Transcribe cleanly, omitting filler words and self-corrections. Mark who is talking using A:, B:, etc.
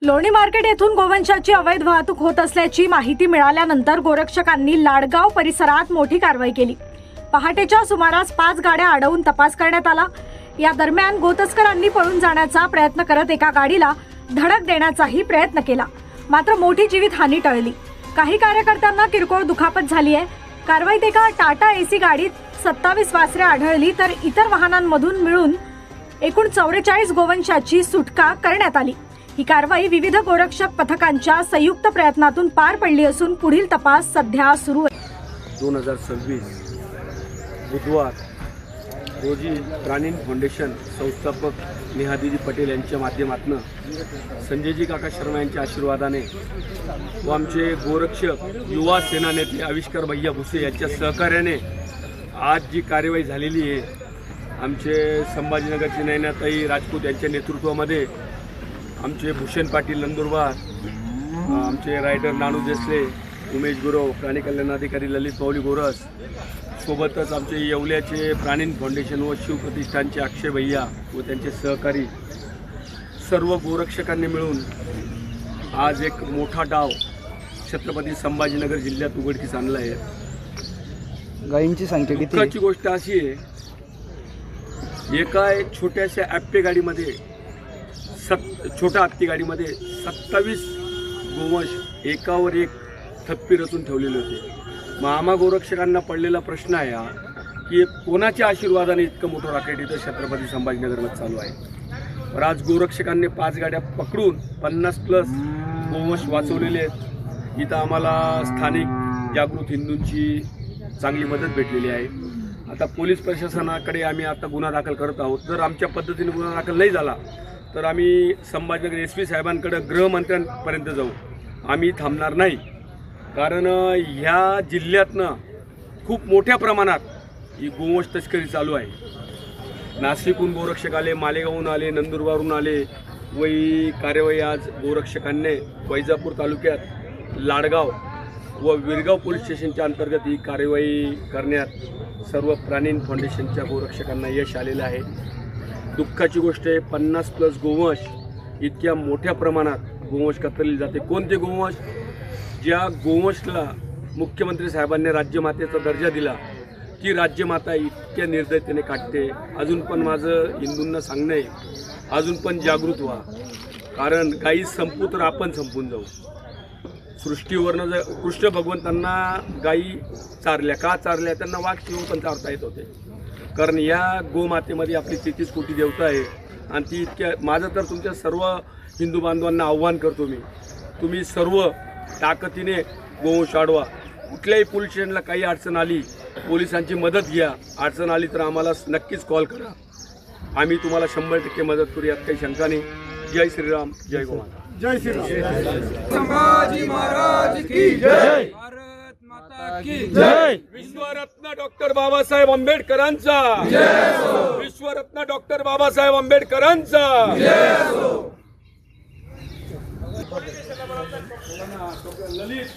A: लोणी मार्केट येथून गोवंशाची अवैध वाहतूक होत असल्याची माहिती मिळाल्यानंतर गोरक्षकांनी लाडगाव परिसरात मोठी कारवाई केली। पहाटेच्या सुमारास 5 गाड्या अडवून तपास करण्यात आला। या दरम्यान गोतस्करांनी पळून जाण्याचा प्रयत्न करत एका गाडीला धडक देण्याचाही प्रयत्न केला, मात्र मोठी जीवितहानी टळली। काही कार्यकर्त्यांना किरकोळ दुखापत झाली आहे। कारवाईत एका टाटा एसी गाडीत 27 वासरे आढळली, तर इतर वाहनांमधून मिळून एकूण 44 गोवंशाची सुटका करण्यात आली। ही कारवाई विविध गोरक्षक पथकांच्या संयुक्त प्रयत्नातून पार पडली असून पुढील तपास सध्या सुरू आहे।
B: 2026 बुधवार रोजी प्राणीन फाउंडेशन संस्थापक नेहादीजी पटेल यांच्या माध्यमातून संजयजी काका शर्मा यांच्या आशीर्वादाने व आमचे गोरक्षक युवा सेना नेते आविष्कार भैया भुसे यांच्या सहकार्याने आज जी कार्यवाही झालेली आहे, आमचे संभाजीनगरचे नयनाताई राजपूत यांच्या नेतृत्वामध्ये आमचे भूषण पाटील नंदुरबार, आमचे रायडर नानू देसले, उमेश गुरव, प्राणी कल्याण अधिकारी ललित पावली गोरस, सोबतच आमचे येवल्याचे प्राणीन फाउंडेशन व शिवप्रतिष्ठानचे अक्षय भैया व त्यांचे सहकारी सर्व गोरक्षकांनी मिळून आज एक मोठा डाव छत्रपती संभाजीनगर जिल्ह्यात उघडकीस आणला आहे।
C: गायींची संख्या किती?
B: दुःखाची गोष्ट अशी आहे, एका छोट्याशा ॲप्टे गाडीमध्ये छोट्या हत्ती गाडीमध्ये 27 गोवंश एकावर एक थप्पी रचून ठेवलेले होते। मग आम्हा गोरक्षकांना पडलेला प्रश्न आहे हा की कोणाच्या आशीर्वादाने इतकं मोठं रॉकेट इथं छत्रपती संभाजीनगरमध्ये चालू आहे। तर आज गोरक्षकांनी 5 गाड्या पकडून 50+ गोवंश वाचवलेले आहेत। इथं आम्हाला स्थानिक जागृत हिंदूंची चांगली मदत भेटलेली आहे। आता पोलीस प्रशासनाकडे आम्ही आता गुन्हा दाखल करत आहोत। जर आमच्या पद्धतीने गुन्हा दाखल नाही झाला तर आम्ही संभाजीनगर SP साहेबांकडे गृहमंत्र्यांपर्यंत जाऊ। आम्ही थांबणार नाही, कारण ह्या जिल्ह्यातनं खूप मोठ्या प्रमाणात ही गोवंश तस्करी चालू आहे। नाशिकहून गोरक्षक आले, मालेगावहून आले, नंदुरबारहून आले व ही कार्यवाही आज गोरक्षकांनी वैजापूर तालुक्यात लाडगाव व विरगाव पोलीस स्टेशनच्या अंतर्गत ही कार्यवाही करण्यात सर्व प्राणीन फाउंडेशनच्या गोरक्षकांना यश आलेलं आहे। दुःखाची गोष्ट आहे, 50+ गोवंश इतक्या मोठ्या प्रमाणात गोवंश कतरली जाते। कोणते गोवंश? ज्या गोवंशला मुख्यमंत्री साहेबांनी राज्यमातेचा दर्जा दिला, ती राज्यमाता इतक्या निर्दयतेने काटते। अजून पण माझं हिंदूंना सांगणं आहे, अजून पण जागृत व्हा, कारण गायी संपू तर आपण संपून जाऊ। सृष्टीवरनं जर कृष्ण भगवंतांना गायी चारल्या का चारल्या? त्यांना वाघ शिव पण चारता येत होते, कारण या गोमातेमध्ये आपली 33 कोटी देवता आहे। आणि ती इतक्या, माझं तर तुमच्या सर्व हिंदू बांधवांना आव्हान करतो मी, तुम्ही सर्व ताकदीने गोवंश वाढवा। कुठल्याही पोलीस स्टेशनला काही अडचण आली, पोलिसांची मदत घ्या। अडचण आली तर आम्हाला नक्कीच कॉल करा, आम्ही तुम्हाला 100% मदत करू, यात काही शंका नाही। जय श्रीराम, जय गोमाता, जय श्रीराम।
D: संभाजी महाराज की जय, भारत माता की जय।
B: विश्वरत्न डॉक्टर बाबासाहेब आंबेडकरांचा
D: जय हो,
B: विश्वरत्न डॉक्टर बाबासाहेब आंबेडकरांचा
D: जय हो।
B: ललित